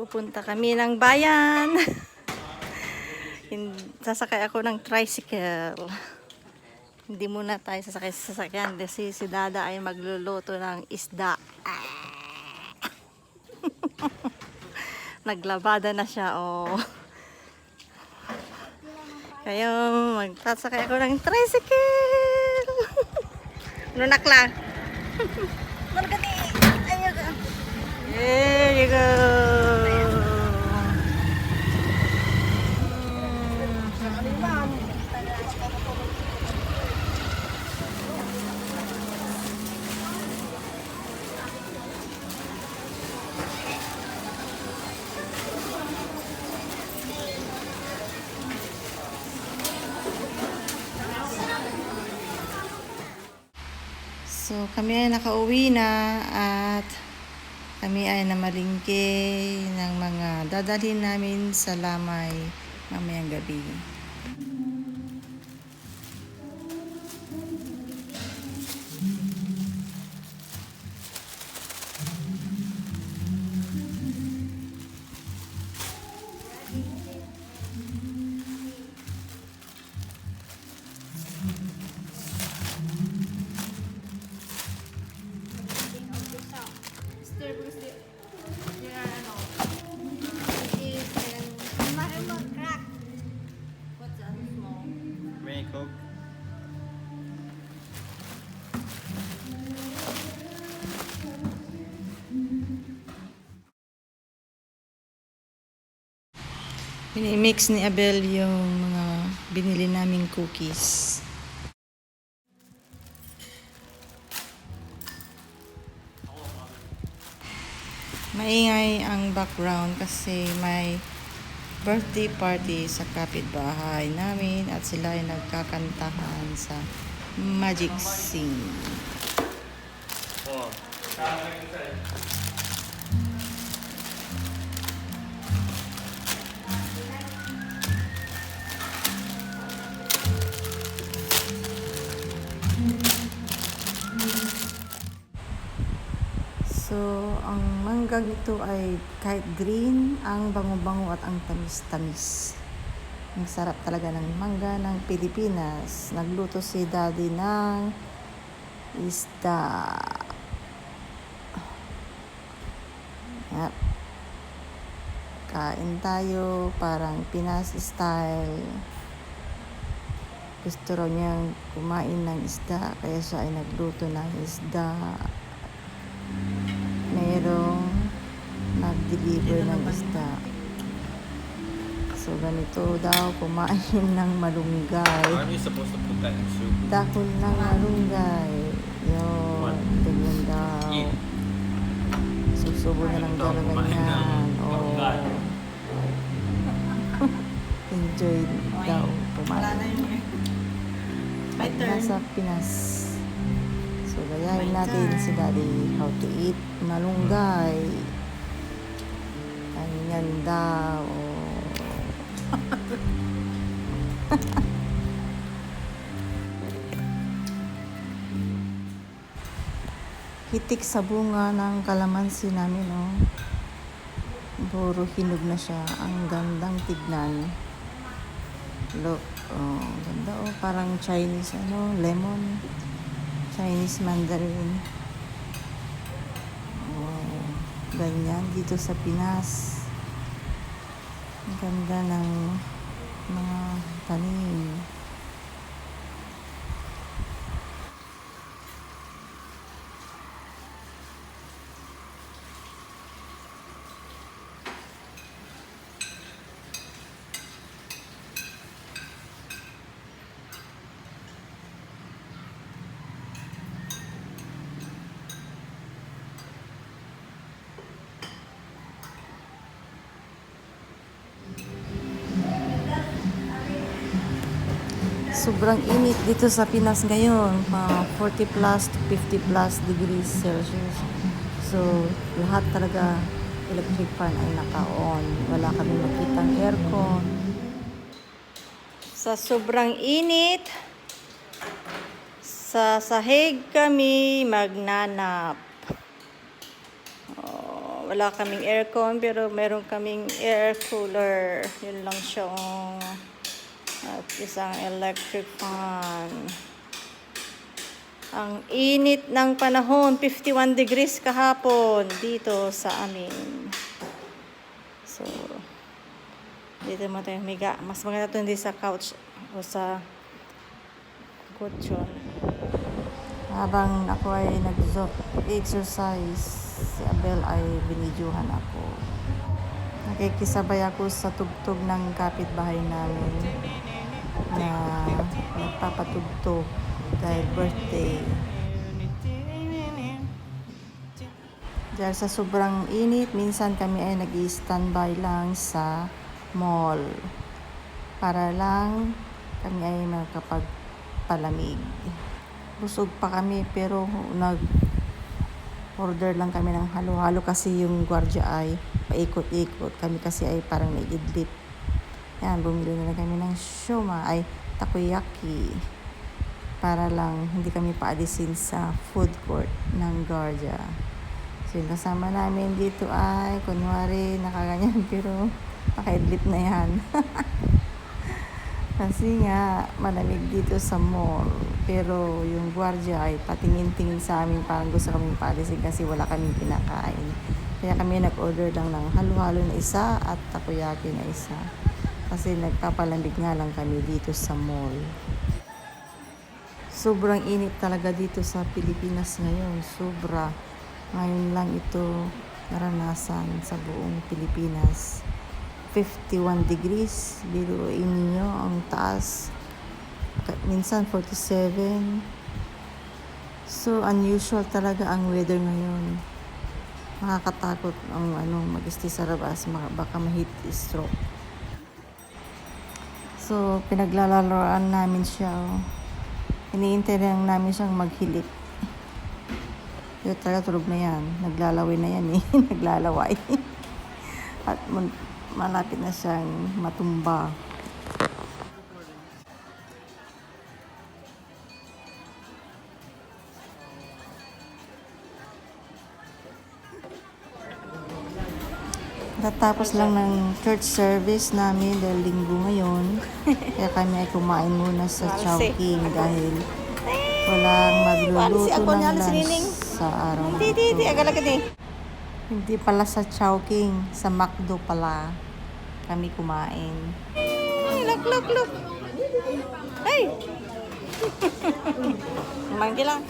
Pupunta kami ng bayan. Sasakay ako ng tricycle. Hindi muna tayo sasakay sa sasakyan kasi si Dada ay magluluto ng isda. Naglabada na siya, oh. Kaya magsasakay ako ng tricycle. Lunak lang. Margani. Ayun. There you go. So, kami ay nakauwi na at kami ay namalingke ng mga dadalhin namin sa Lamay mamayang gabi. May Coke. Minimix ni Abel yung mga binili naming cookies. Maingay ang background kasi may birthday party sa kapitbahay namin at sila ay nagkakantahan sa Magic Sing. Oh. So, ang manggang ito ay kahit green, ang bango-bango at ang tamis-tamis. Ang sarap talaga ng mangga ng Pilipinas. Nagluto si Daddy ng isda. Yep. Kain tayo, parang Pinas style. Gusto raw niyang kumain ng isda, kaya siya ay nagluto ng isda. Merong nag-deliver ng isda. So, ganito daw, kumain ng malunggay. Aren't you supposed to put that in soup? Dahon ng malunggay. Yun, ganyan daw. Yeah. Susubo na lang daw na ganyan. Oh. Enjoy daw kumain. At nasa Pinas. So, gayahin natin si Daddy how to eat malunggay. Ganyan daw. Hitik sa bunga ng kalamansi namin, oh. Puro hinog na siya. Ang gandang tignan. Look, oh, ganda, oh. Parang Chinese, lemon. Chinese mandarin. Oh, ganyan dito sa Pinas. Ang ganda ng mga tanim. Sobrang init dito sa Pinas ngayon, 40 plus to 50 plus degrees Celsius. So, lahat talaga electric fan ay naka-on. Wala kami makitang aircon. Sa sobrang init, sa sahig kami magnanap. wala kaming aircon, pero meron kaming air cooler. Yun lang siya. At isang electric fan. Ang init ng panahon, 51 degrees kahapon dito sa amin. So, dito mo tayo humiga. Mas maganda ito hindi sa couch o sa kutsyon. Habang ako ay nag-exercise, si Abel ay binidyohan ako. Nakikisabay ako sa tugtog ng kapitbahay namin na nagpapatugtog dahil birthday. Dahil sa sobrang init, minsan kami ay nag-i-standby lang sa mall para lang kami ay makapagpalamig. Busog pa kami pero nag-order lang kami ng halo-halo kasi yung gwardiya ay paikot-ikot. Kami kasi ay parang naididlip. Yan, bumili na lang kami ng siomai, takoyaki, para lang hindi kami paalisin sa food court ng gwardiya. So yung kasama namin dito ay kunwari nakaganyan pero nakaidlip na yan. Kasi nga malamig dito sa mall, pero yung gwardiya ay patingin-tingin sa amin, parang gusto kaming paalisin kasi wala kaming kinakain. Kaya kami nag-order lang ng halo-halo na isa at takoyaki na isa. Kasi nagpapalamig nga lang kami dito sa mall. Sobrang init talaga dito sa Pilipinas ngayon. Sobra. Ngayon lang ito naranasan sa buong Pilipinas. 51 degrees. Biruin ninyo ang taas. Minsan 47. So unusual talaga ang weather ngayon. Nakakatakot ang mag-stay sa labas. Baka ma-heat stroke. So, pinaglalaroan namin siya. Iniintay lang namin siyang maghilip. Ito talaga tulog na yan. Naglalaway na yan eh. Naglalaway. At malapit na siyang matumba. Natapos lang ng church service namin dahil linggo ngayon. Kaya kami ay kumain muna sa Chowking dahil walang magluluto ng lunch sa araw na ito. Hindi pala sa Chowking, sa McDo pala kami kumain. Look. Hey! Manggi lang.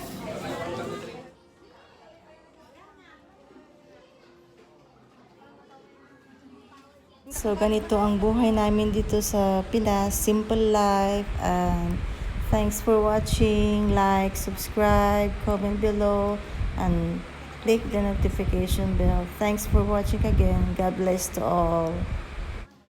So, ganito ang buhay namin dito sa Pinas. Simple life. And thanks for watching. Like, subscribe, comment below, and click the notification bell. Thanks for watching again. God bless to all.